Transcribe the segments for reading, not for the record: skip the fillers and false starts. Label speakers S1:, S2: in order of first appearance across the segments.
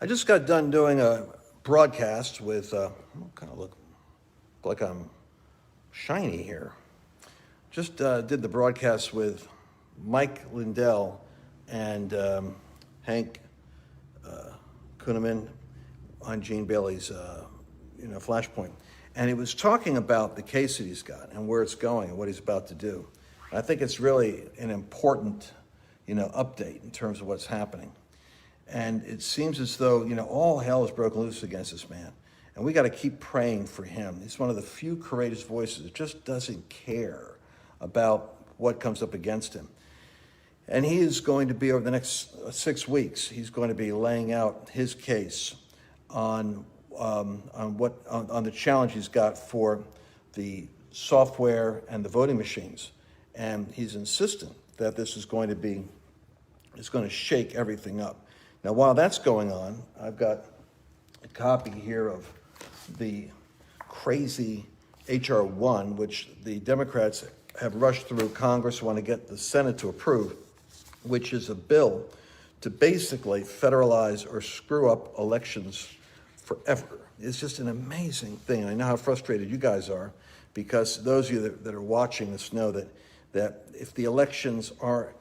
S1: I just got done doing a broadcast with, kind of look like I'm shiny here. Just did the broadcast with Mike Lindell and Hank Kuhneman on Gene Bailey's, Flashpoint. And he was talking about the case that he's got and where it's going and what he's about to do. I think it's really an important, update in terms of what's happening. And it seems as though, all hell is broken loose against this man. And we got to keep praying for him. He's one of the few courageous voices that just doesn't care about what comes up against him. And he is going to be, over the next 6 weeks, he's going to be laying out his case on the challenge he's got for the software and the voting machines. And he's insistent that this is going to shake everything up. Now, while that's going on, I've got a copy here of the crazy H.R. 1, which the Democrats have rushed through Congress, want to get the Senate to approve, which is a bill to basically federalize or screw up elections forever. It's just an amazing thing. I know how frustrated you guys are, because those of you that are watching this know that if the elections are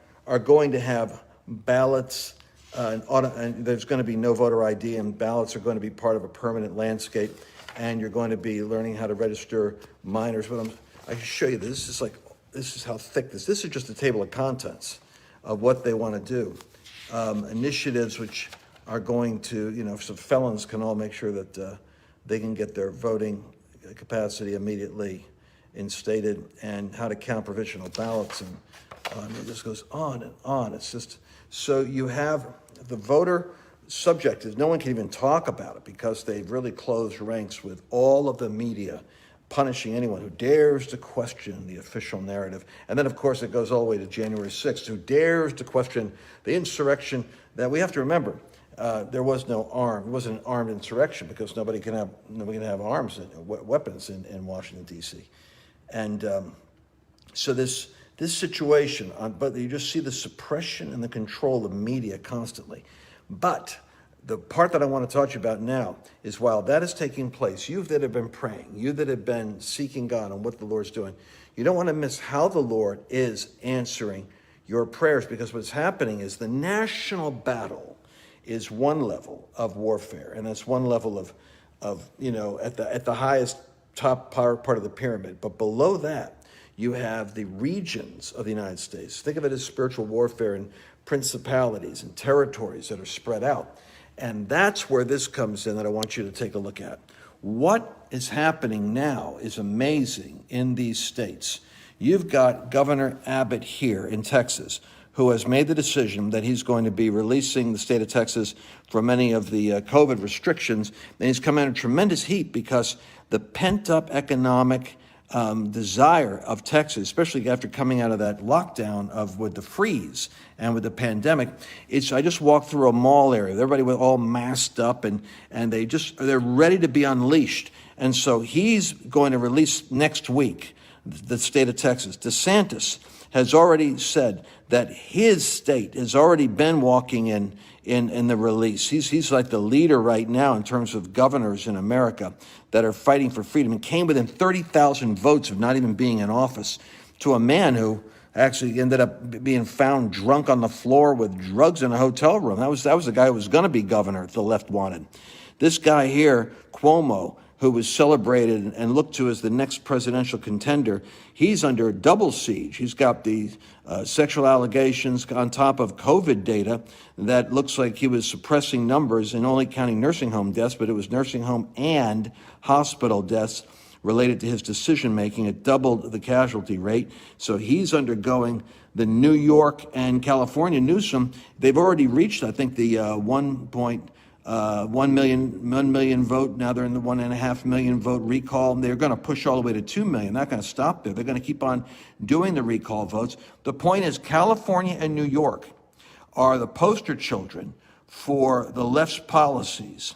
S1: going to have ballots, and there's going to be no voter ID, and ballots are going to be part of a permanent landscape, and you're going to be learning how to register minors. But I can show you this. This is how thick this is just a table of contents of what they want to do. Initiatives which are going to, so felons can all make sure that they can get their voting capacity immediately instated, and how to count provisional ballots, and it just goes on and on. It's just, so you have the voter subject, no one can even talk about it, because they've really closed ranks with all of the media punishing anyone who dares to question the official narrative. And then, of course, it goes all the way to January 6th, who dares to question the insurrection that we have to remember. There was no it wasn't an armed insurrection, because nobody can have arms and weapons in Washington, D.C. And so this situation, but you just see the suppression and the control of media constantly. But the part that I want to talk to you about now is, while that is taking place, you that have been praying, you that have been seeking God on what the Lord's doing, you don't want to miss how the Lord is answering your prayers, because what's happening is the national battle is one level of warfare, and that's one level of at the highest top part of the pyramid. But below that, you have the regions of the United States. Think of it as spiritual warfare and principalities and territories that are spread out. And that's where this comes in that I want you to take a look at. What is happening now is amazing in these states. You've got Governor Abbott here in Texas, who has made the decision that he's going to be releasing the state of Texas from many of the COVID restrictions. And he's come under tremendous heat, because the pent-up economic desire of Texas, especially after coming out of that lockdown with the freeze and with the pandemic. I just walked through a mall area. Everybody was all masked up, and they're ready to be unleashed. And so he's going to release next week the state of Texas. DeSantis has already said that his state has already been walking in the release. He's like the leader right now in terms of governors in America that are fighting for freedom, and came within 30,000 votes of not even being in office, to a man who actually ended up being found drunk on the floor with drugs in a hotel room. That was the guy who was going to be governor the left wanted. This guy here, Cuomo, who was celebrated and looked to as the next presidential contender, he's under double siege. He's got the sexual allegations on top of COVID data that looks like he was suppressing numbers and only counting nursing home deaths, but it was nursing home and hospital deaths related to his decision-making. It doubled the casualty rate. So he's undergoing the New York and California Newsom. They've already reached, I think, the 1 million vote. Now they're in the 1.5 million vote recall. They're going to push all the way to 2 million. They're not going to stop there. They're going to keep on doing the recall votes. The point is, California and New York are the poster children for the left's policies.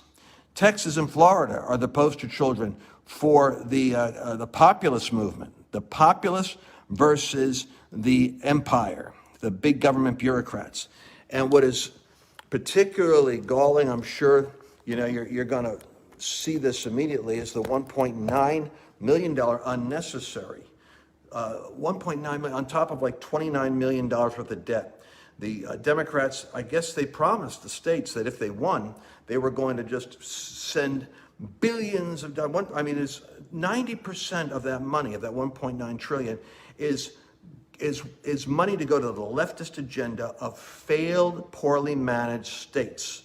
S1: Texas and Florida are the poster children for the populist movement, the populace versus the empire, the big government bureaucrats. And what is Particularly galling, I'm sure, you're going to see this immediately, is the $1.9 million unnecessary, 1.9 million on top of like $29 million worth of debt. The Democrats, I guess they promised the states that if they won, they were going to just send billions of dollars. I mean, it's 90% of that money, of that 1.9 trillion, is money to go to the leftist agenda of failed, poorly managed states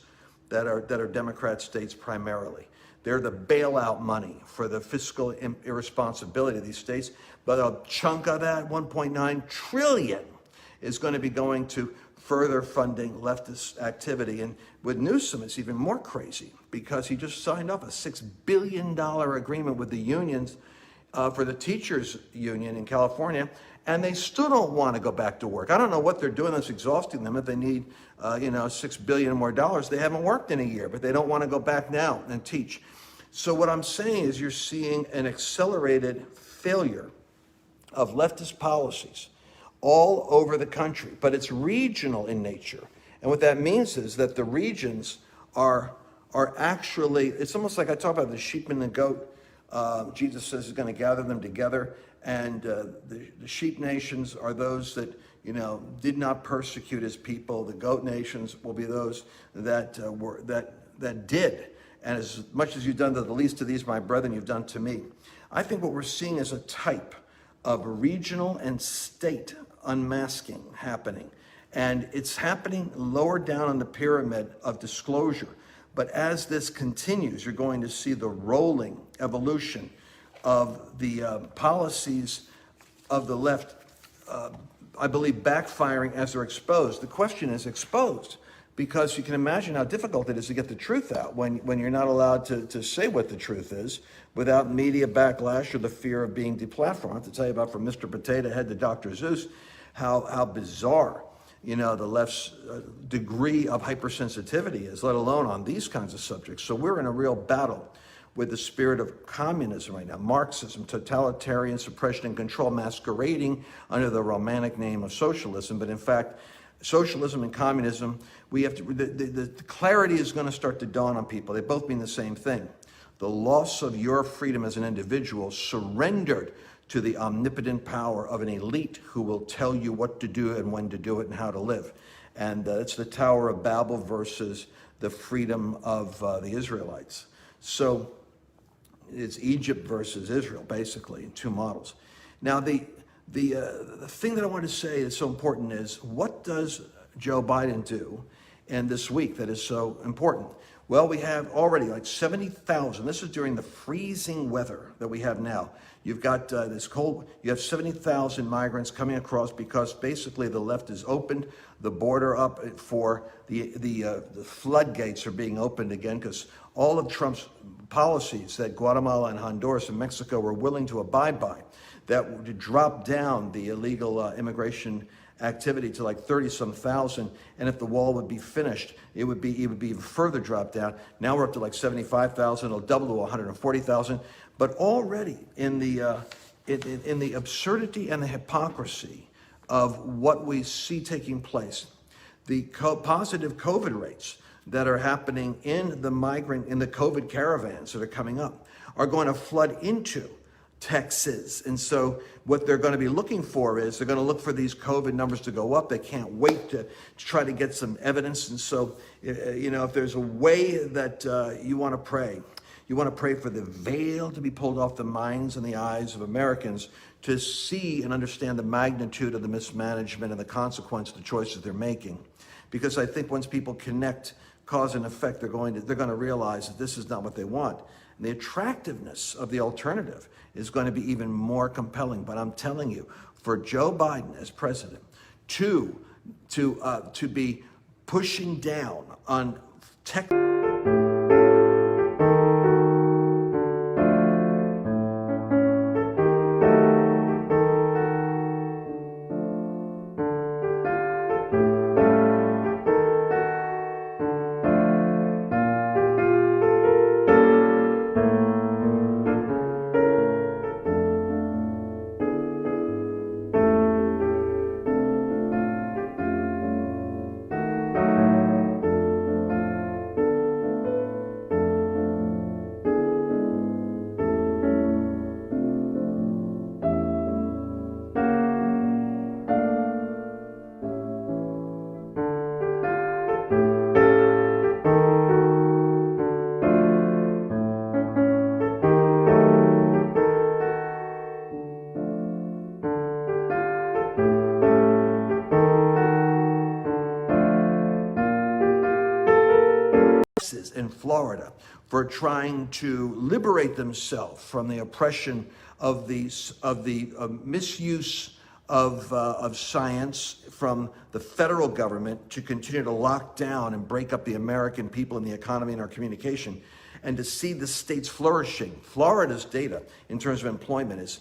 S1: that are Democrat states primarily. They're the bailout money for the fiscal irresponsibility of these states. But a chunk of that 1.9 trillion is going to be going to further funding leftist activity. And with Newsom, it's even more crazy because he just signed up a $6 billion agreement with the unions for the teachers union in California, and they still don't want to go back to work. I don't know what they're doing that's exhausting them. If they need, $6 billion more dollars, they haven't worked in a year, but they don't want to go back now and teach. So what I'm saying is you're seeing an accelerated failure of leftist policies all over the country, but it's regional in nature. And what that means is that the regions are actually, it's almost like I talk about the sheep and the goat. Jesus says he's going to gather them together, and the sheep nations are those that did not persecute his people. The goat nations will be those that did. And as much as you've done to the least of these, my brethren, you've done to me. I think what we're seeing is a type of regional and state unmasking happening. And it's happening lower down on the pyramid of disclosure. But as this continues, you're going to see the rolling evolution of the policies of the left, I believe, backfiring as they're exposed. The question is exposed because you can imagine how difficult it is to get the truth out when you're not allowed to say what the truth is without media backlash or the fear of being deplatformed. I have to tell you about from Mr. Potato Head to Dr. Zeus, how bizarre the left's degree of hypersensitivity is, let alone on these kinds of subjects. So we're in a real battle with the spirit of communism right now, Marxism, totalitarian suppression and control masquerading under the romantic name of socialism. But in fact, socialism and communism, we have to, the clarity is going to start to dawn on people. They both mean the same thing. The loss of your freedom as an individual surrendered to the omnipotent power of an elite who will tell you what to do and when to do it and how to live. And it's the Tower of Babel versus the freedom of the Israelites. So it's Egypt versus Israel, basically, in two models. Now, the thing that I want to say is so important is, what does Joe Biden do in this week that is so important? Well, we have already like 70,000. This is during the freezing weather that we have now. You've got this cold, you have 70,000 migrants coming across because basically the left has opened the border up for the floodgates are being opened again because all of Trump's policies that Guatemala and Honduras and Mexico were willing to abide by, that would drop down the illegal immigration activity to like 30-some thousand, and if the wall would be finished, it would be even further dropped down. Now we're up to like 75,000. It'll double to 140,000. But already in the absurdity and the hypocrisy of what we see taking place, the positive COVID rates that are happening in the COVID caravans that are coming up are going to flood into Texas. And so what they're going to be looking for is they're going to look for these COVID numbers to go up. They can't wait to try to get some evidence. And so, if there's a way that you want to pray for the veil to be pulled off the minds and the eyes of Americans to see and understand the magnitude of the mismanagement and the consequence of the choices they're making. Because I think once people connect cause and effect, they're going to realize that this is not what they want. And the attractiveness of the alternative is going to be even more compelling. But I'm telling you, for Joe Biden as president to be pushing down on tech. in Florida for trying to liberate themselves from the oppression of the misuse of science from the federal government to continue to lock down and break up the American people and the economy and our communication, and to see the states flourishing. Florida's data in terms of employment is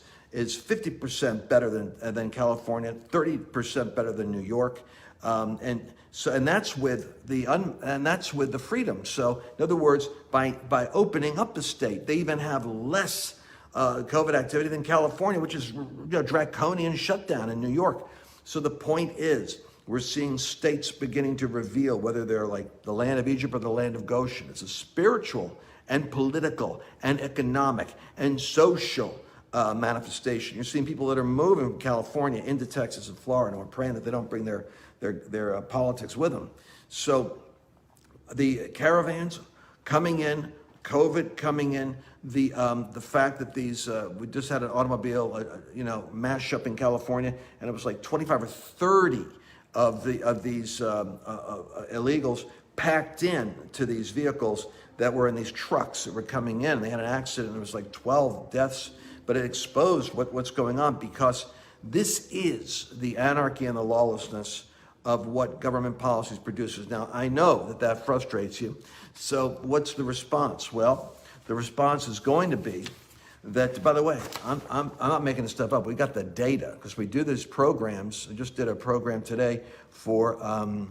S1: 50% better than California, 30% better than New York, and that's with the freedom. So in other words, by opening up the state, they even have less COVID activity than California, which is draconian shutdown in New York. So the point is, we're seeing states beginning to reveal whether they're like the land of Egypt or the land of Goshen. It's a spiritual and political and economic and social manifestation. You're seeing people that are moving from California into Texas and Florida, and we're praying that they don't bring their politics with them. So the caravans coming in, COVID coming in, the fact that these we just had an automobile mash up in California, and it was like 25 or 30 of these illegals packed in to these vehicles that were in these trucks that were coming in. They had an accident. There was like 12 deaths, but it exposed what's going on, because this is the anarchy and the lawlessness of what government policies produces. Now, I know that frustrates you. So what's the response? Well, the response is going to be that, by the way, I'm not making this stuff up. We got the data, because we do these programs. I just did a program today for our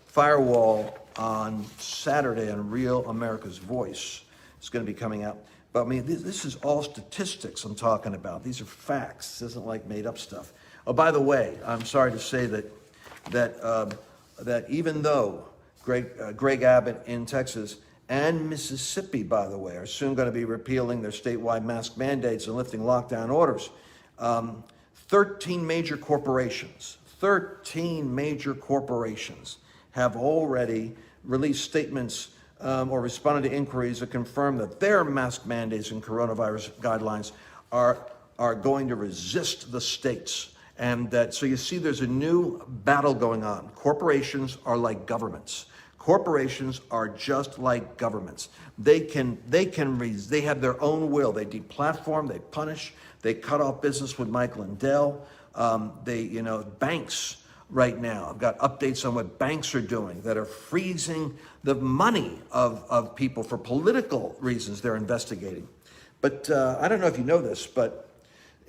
S1: firewall on Saturday on Real America's Voice. It's going to be coming out. But I mean, this is all statistics I'm talking about. These are facts. This isn't like made up stuff. Oh, by the way, I'm sorry to say that even though Greg Abbott in Texas and Mississippi, by the way, are soon going to be repealing their statewide mask mandates and lifting lockdown orders, 13 major corporations have already released statements or responded to inquiries that confirm that their mask mandates and coronavirus guidelines are going to resist the states. And so you see there's a new battle going on. Corporations are like governments. Corporations are just like governments. They have their own will. They deplatform, they punish, they cut off business with Mike Lindell. Banks right now, I've got updates on what banks are doing that are freezing the money of people for political reasons they're investigating. But I don't know if you know this, but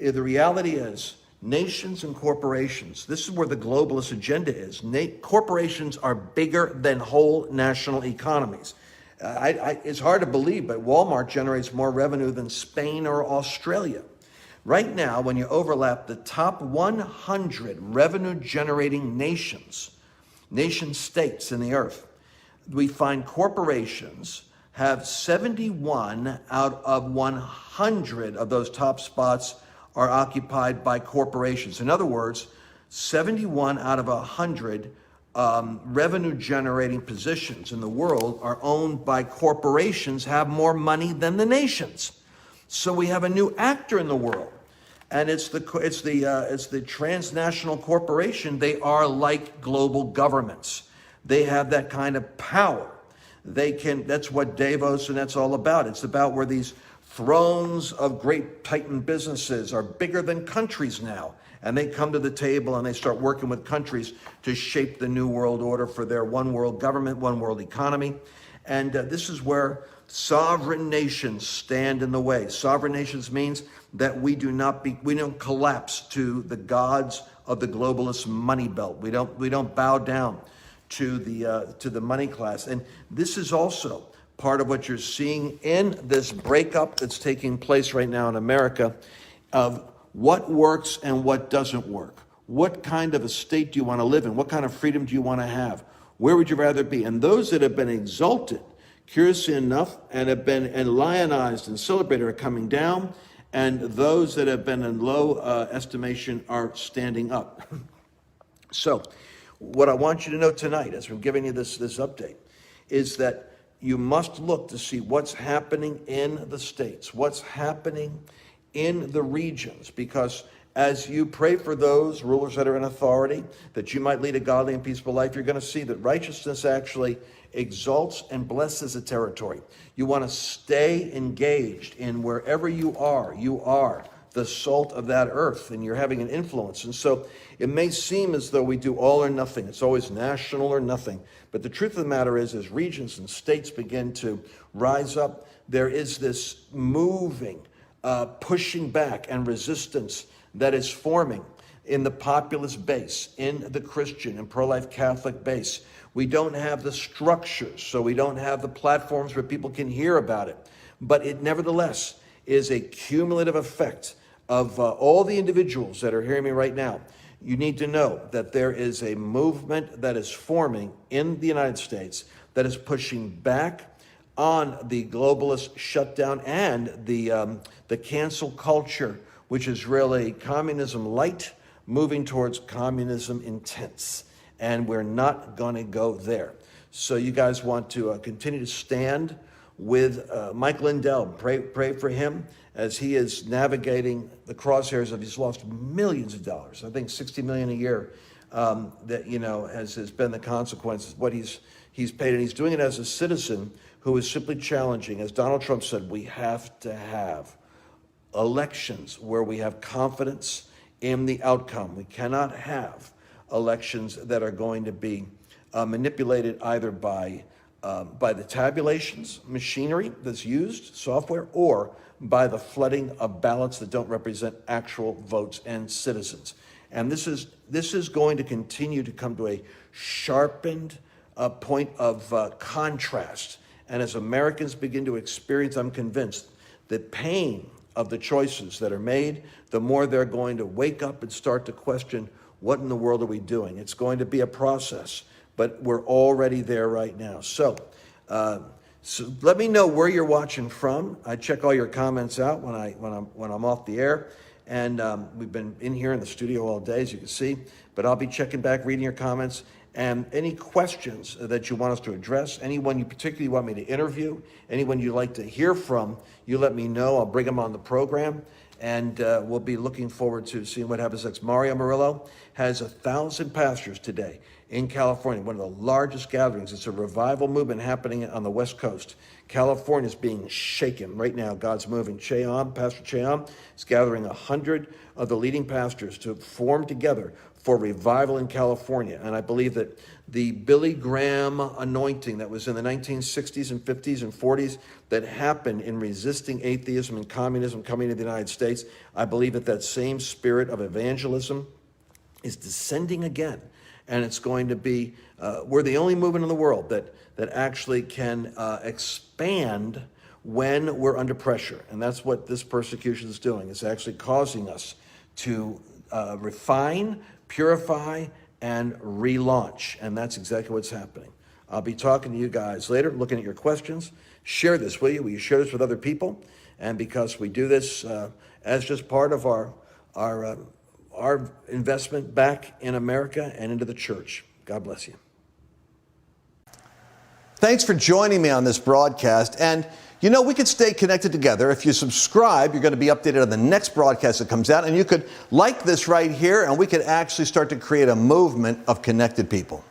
S1: the reality is, nations and corporations, this is where the globalist agenda is. Corporations are bigger than whole national economies. It's hard to believe, but Walmart generates more revenue than Spain or Australia. Right now, when you overlap the top 100 revenue-generating nation-states in the earth, we find corporations have 71 out of 100 of those top spots are occupied by corporations. In other words, 71 out of 100 revenue-generating positions in the world are owned by corporations, have more money than the nations. So we have a new actor in the world, and it's the transnational corporation. They are like global governments. They have that kind of power. That's what Davos and that's all about. It's about where these thrones of great titan businesses are bigger than countries now. And they come to the table and they start working with countries to shape the new world order for their one world government, one world economy. And this is where sovereign nations stand in the way. Sovereign nations means that we don't collapse to the gods of the globalist money belt. We don't bow down to the money class. And this is also part of what you're seeing in this breakup that's taking place right now in America of what works and what doesn't work. What kind of a state do you want to live in? What kind of freedom do you want to have? Where would you rather be? And those that have been exalted, curiously enough, and have been lionized and celebrated are coming down, and those that have been in low estimation are standing up. So what I want you to know tonight, as we're giving you this update, is that you must look to see what's happening in the states, what's happening in the regions, because as you pray for those rulers that are in authority, that you might lead a godly and peaceful life, you're going to see that righteousness actually exalts and blesses a territory. You want to stay engaged in wherever you are the salt of that earth, and you're having an influence. And so it may seem as though we do all or nothing. It's always national or nothing. But the truth of the matter is, as regions and states begin to rise up, there is this moving, pushing back and resistance that is forming in the populist base, in the Christian and pro-life Catholic base. We don't have the structures, so we don't have the platforms where people can hear about it. But it nevertheless is a cumulative effect of all the individuals that are hearing me right now. You need to know that there is a movement that is forming in the United States that is pushing back on the globalist shutdown and the cancel culture, which is really communism light, moving towards communism intense. And we're not going to go there. So you guys want to continue to stand with Mike Lindell. Pray for him as he is navigating the crosshairs of, he's lost millions of dollars. I think 60 million a year that, has been the consequences, what he's paid. And he's doing it as a citizen who is simply challenging, as Donald Trump said, we have to have elections where we have confidence in the outcome. We cannot have elections that are going to be manipulated either by the tabulations machinery that's used, software, or by the flooding of ballots that don't represent actual votes and citizens. And this is going to continue to come to a sharpened point of contrast. And as Americans begin to experience, I'm convinced, the pain of the choices that are made, the more they're going to wake up and start to question, what in the world are we doing? It's going to be a process, but we're already there right now. So let me know where you're watching from. I check all your comments out when I'm off the air, and we've been in here in the studio all day, as you can see. But I'll be checking back, reading your comments, and any questions that you want us to address, anyone you particularly want me to interview, anyone you'd like to hear from, you let me know. I'll bring them on the program. And we'll be looking forward to seeing what happens next. Mario Murillo has 1,000 pastors today in California, one of the largest gatherings. It's a revival movement happening on the West Coast. California is being shaken right now. God's moving. Pastor Cheam is gathering 100 of the leading pastors to form together for revival in California. And I believe that the Billy Graham anointing that was in the 1960s and 50s and 40s that happened in resisting atheism and communism coming to the United States, I believe that that same spirit of evangelism is descending again. And it's going to be, we're the only movement in the world that actually can expand when we're under pressure. And that's what this persecution is doing. It's actually causing us to refine, purify, and relaunch. And that's exactly what's happening. I'll be talking to you guys later, looking at your questions. Share this, will you? Will you share this with other people? And because we do this as just part of our investment back in America and into the church. God bless you. Thanks for joining me on this broadcast. And we could stay connected together. If you subscribe, you're going to be updated on the next broadcast that comes out. And you could like this right here, and we could actually start to create a movement of connected people.